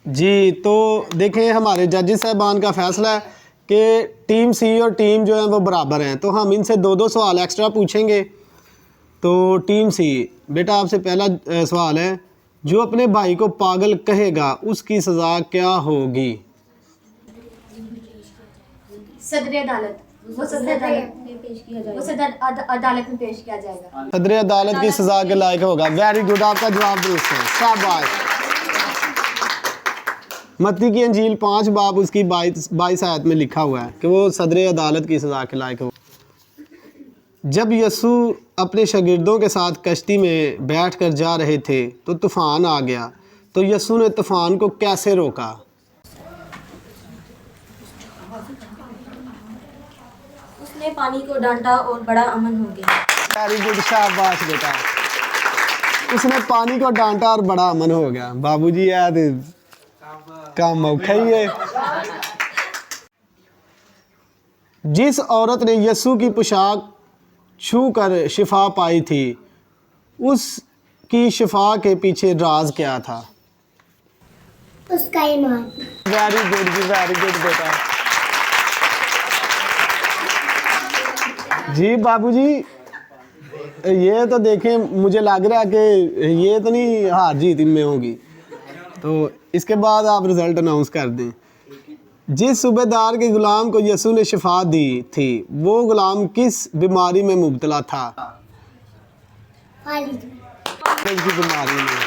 जी, तो देखें हमारे जजेस साहबान का फ़ैसला है कि टीम सी और टीम जो है वो बराबर हैं, तो हम इनसे दो दो सवाल एक्स्ट्रा पूछेंगे। तो टीम सी, बेटा आपसे पहला सवाल है, जो अपने भाई को पागल कहेगा उसकी सज़ा क्या होगी? सदर अदालत, वो सदर अदालत में पेश किया जाएगा, वो सदर अदालत में पेश किया जाएगा। सदर अदालत की सज़ा के लायक होगा। वेरी गुड, आपका जवाब दुरुस्त है, शाबाश। मत्ती की अंजील 5 बाब उसकी 22 आयत में लिखा हुआ है कि वो सदर अदालत की सज़ा के लायक होगा। जब यीशु अपने शागिर्दों के साथ कश्ती में बैठ कर जा रहे थे तो तूफ़ान आ गया, तो यीशु ने तूफ़ान को कैसे रोका? उसने पानी को डांटा और बड़ा अमन हो गया। वेरी गुड, शाबाश बेटा। उसने पानी को डांटा और बड़ा अमन हो गया। बाबूजी याद काम औखा ही है। जिस औरत ने यीशु की पोशाक छू कर शिफा पाई थी, उसकी शिफा के पीछे राज क्या था? उसका ईमान। वेरी गुड जी, वेरी गुड बेटा। जी बाबूजी, ये तो देखें, मुझे लग रहा है कि ये तो नहीं हार जीत इनमें होगी, तो इसके बाद आप रिज़ल्ट अनाउंस कर दें। जिस सूबेदार के गुलाम को यीशु ने शिफा दी थी, वो गुलाम किस बीमारी में मुब्तला था? की बीमारी में।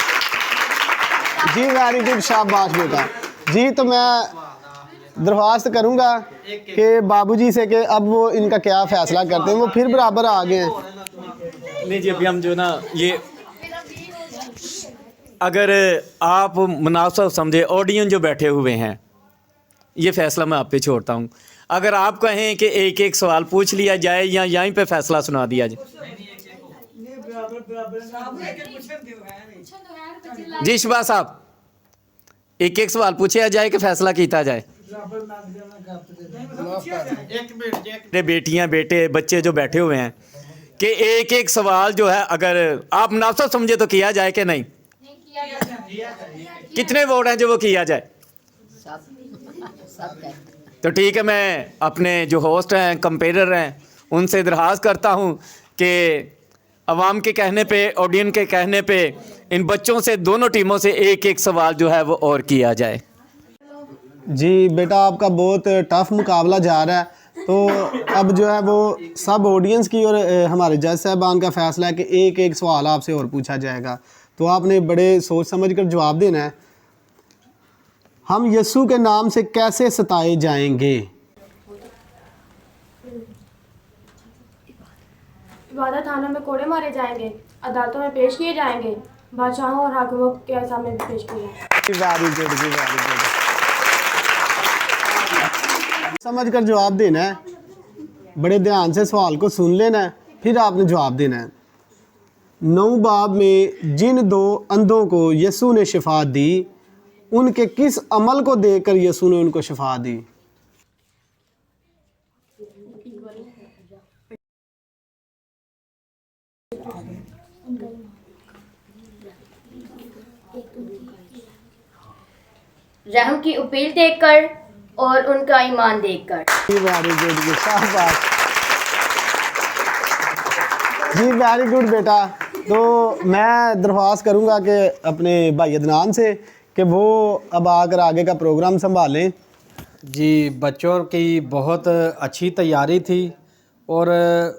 जी वेरी गुड, शाबाश बेटा। जी, तो मैं दरख्वास्त करूंगा कि बाबूजी से कि अब वो इनका क्या फ़ैसला करते हैं। वो फिर बराबर आ गए हैं। नहीं जी, अभी हम जो ना ये अगर आप मुनासिब समझे, ऑडियंस जो बैठे हुए हैं, ये फ़ैसला मैं आप पे छोड़ता हूँ। अगर आप कहें कि एक एक सवाल पूछ लिया जाए या यहीं पे फ़ैसला सुना दिया जाए। जी शबाज साहब, एक एक सवाल पूछा जाए कि फ़ैसला किया जाए। बेटियां बेटे बच्चे जो बैठे हुए हैं कि एक एक सवाल जो है अगर आप मुनासिब समझे तो किया जाए कि नहीं? कितने वोट हैं जो वो किया जाए? तो ठीक है, मैं अपने जो होस्ट हैं, कंपेयर हैं, उनसे दरख्वास्त करता हूं कि अवाम के कहने पे, ऑडियंस के कहने पे, इन बच्चों से, दोनों टीमों से एक एक सवाल जो है वो और किया जाए। जी बेटा, आपका बहुत टफ मुकाबला जा रहा है। तो अब जो है वो सब ऑडियंस की और हमारे जज साहबान का फ़ैसला है कि एक एक सवाल आपसे और पूछा जाएगा, तो आपने बड़े सोच समझ कर जवाब देना है। हम यीशु के नाम से कैसे सताए जाएंगे? इबादत खानों में कोड़े मारे जाएंगे, अदालतों में पेश किए जाएंगे, बादशाहों और हाकिमों के सामने भी पेश किए जाएंगे। वेरी गुड जी, वेरी गुड। समझ कर जवाब देना है, बड़े ध्यान से सवाल को सुन लेना है, फिर आपने जवाब देना है। 9 बाब में जिन 2 अंधों को यीशु ने शिफा दी, उनके किस अमल को देखकर यीशु ने उनको शिफा दी? रहम की अपील देखकर और उनका ईमान देखकर। वेरी गुड जी, शाबाश। जी वेरी गुड बेटा। तो मैं दरख्वास्त करूंगा कि अपने भाई अदनान से कि वो अब आकर आगे का प्रोग्राम संभालें। जी, बच्चों की बहुत अच्छी तैयारी थी और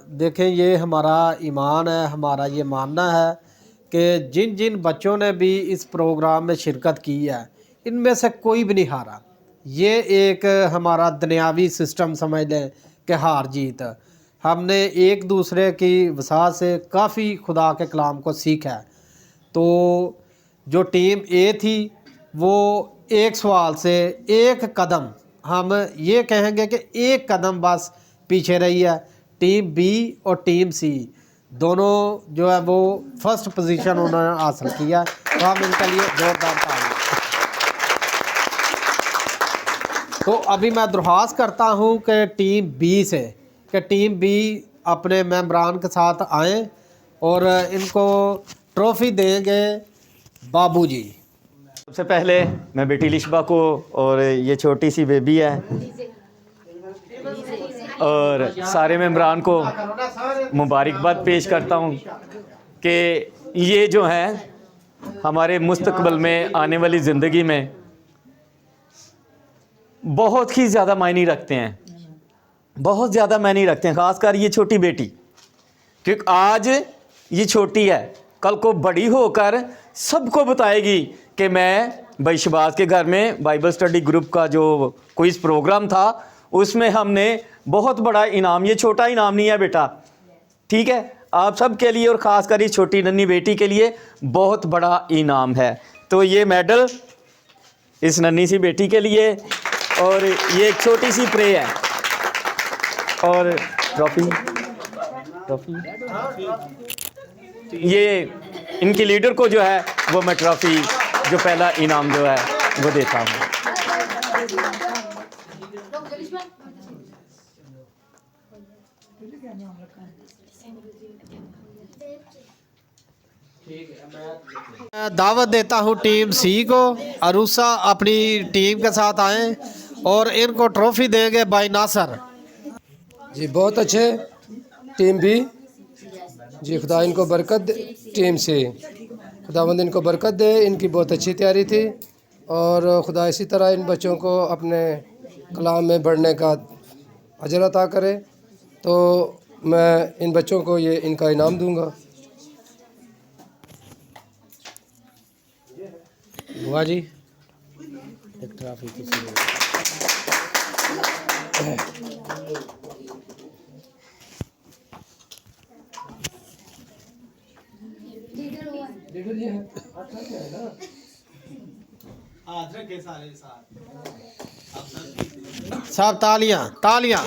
देखें, ये हमारा ईमान है, हमारा ये मानना है कि जिन जिन बच्चों ने भी इस प्रोग्राम में शिरकत की है, इनमें से कोई भी नहीं हारा। ये एक हमारा दुनियावी सिस्टम समझ लें कि हार जीत। हमने एक दूसरे की वसात से काफ़ी खुदा के कलाम को सीखा है। तो जो टीम ए थी वो एक सवाल से एक कदम, हम ये कहेंगे कि एक कदम बस पीछे रही है। टीम बी और टीम सी दोनों जो है वो फर्स्ट पोजीशन उन्होंने हासिल किया, तो हम इनके लिए जोरदार ताली। तो अभी मैं दरख्वास्त करता हूँ कि टीम बी से कि टीम बी अपने मेंबरान के साथ आएँ और इनको ट्रॉफ़ी देंगे बाबूजी। सबसे पहले मैं बेटी लिशबा को और ये छोटी सी बेबी है और सारे मेम्बरान को मुबारकबाद पेश करता हूँ कि ये जो हैं हमारे मुस्तकबिल में आने वाली ज़िंदगी में बहुत ही ज़्यादा मायने रखते हैं, बहुत ज़्यादा मायने रखते हैं। ख़ासकर ये छोटी बेटी, क्योंकि आज ये छोटी है, कल को बड़ी होकर सबको बताएगी कि मैं भाई शहबाज के घर में बाइबल स्टडी ग्रुप का जो क्विज़ प्रोग्राम था उसमें हमने बहुत बड़ा इनाम, ये छोटा इनाम नहीं है बेटा, ठीक है, आप सब के लिए और ख़ासकर इस छोटी नन्ही बेटी के लिए बहुत बड़ा इनाम है। तो ये मेडल इस नन्ही सी बेटी के लिए और ये एक छोटी सी प्रे है और ट्रॉफी ये इनकी लीडर को जो है वो मैं ट्रॉफी जो पहला इनाम जो है वो देता हूँ। दावत देता हूँ टीम सी को, अरूसा अपनी टीम के साथ आए और इनको ट्रॉफी देंगे भाई नासर जी। बहुत अच्छे टीम भी जी, खुदा इनको बरकत दे। टीम से खुदावंद इनको बरकत दे, इनकी बहुत अच्छी तैयारी थी और खुदा इसी तरह इन बच्चों को अपने कलाम में बढ़ने का अजर अता करे। तो मैं इन बच्चों को ये इनका इनाम दूंगा। बुआ जी एक ट्रॉफी सब तालियां तालियां।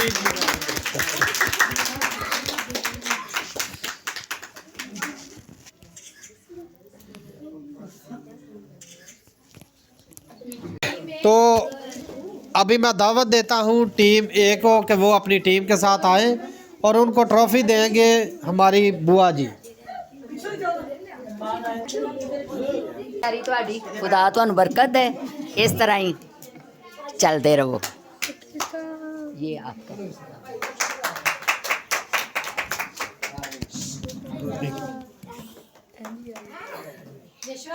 तो अभी मैं दावत देता हूँ टीम ए को कि वो अपनी टीम के साथ आए और उनको ट्रॉफी देंगे हमारी बुआ जी। खुदा तुहानू बरकत दे, इस तरह ही चलते रहो। ये आपका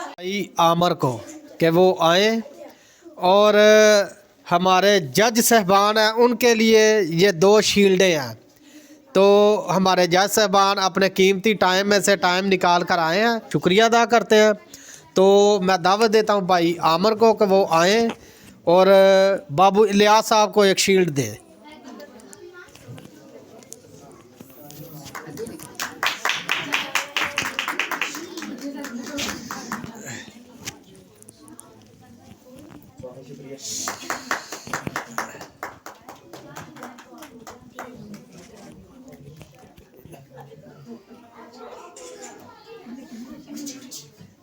भाई आमर को कि वो आए और हमारे जज साहबान हैं उनके लिए ये 2 शील्डें हैं। तो हमारे जज साहबान अपने कीमती टाइम में से टाइम निकाल कर आए हैं, शुक्रिया अदा करते हैं। तो मैं दावत देता हूँ भाई आमर को कि वो आए और बाबू इलियास साहब को एक शील्ड दें।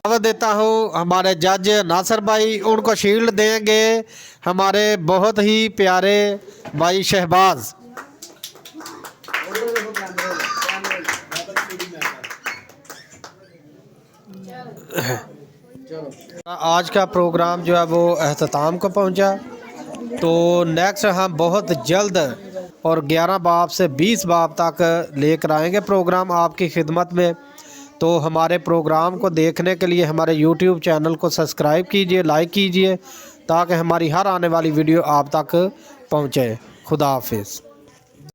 दावत देता हूँ हमारे जज नासर भाई, उनको शील्ड देंगे हमारे बहुत ही प्यारे भाई शहबाज। आज का प्रोग्राम जो है वो अख्ताम को पहुंचा। तो नेक्स्ट हम बहुत जल्द और 11 बाब से 20 बाब तक लेकर आएंगे प्रोग्राम आपकी खिदमत में। तो हमारे प्रोग्राम को देखने के लिए हमारे YouTube चैनल को सब्सक्राइब कीजिए, लाइक कीजिए ताकि हमारी हर आने वाली वीडियो आप तक पहुँचे। खुदा हाफिज़।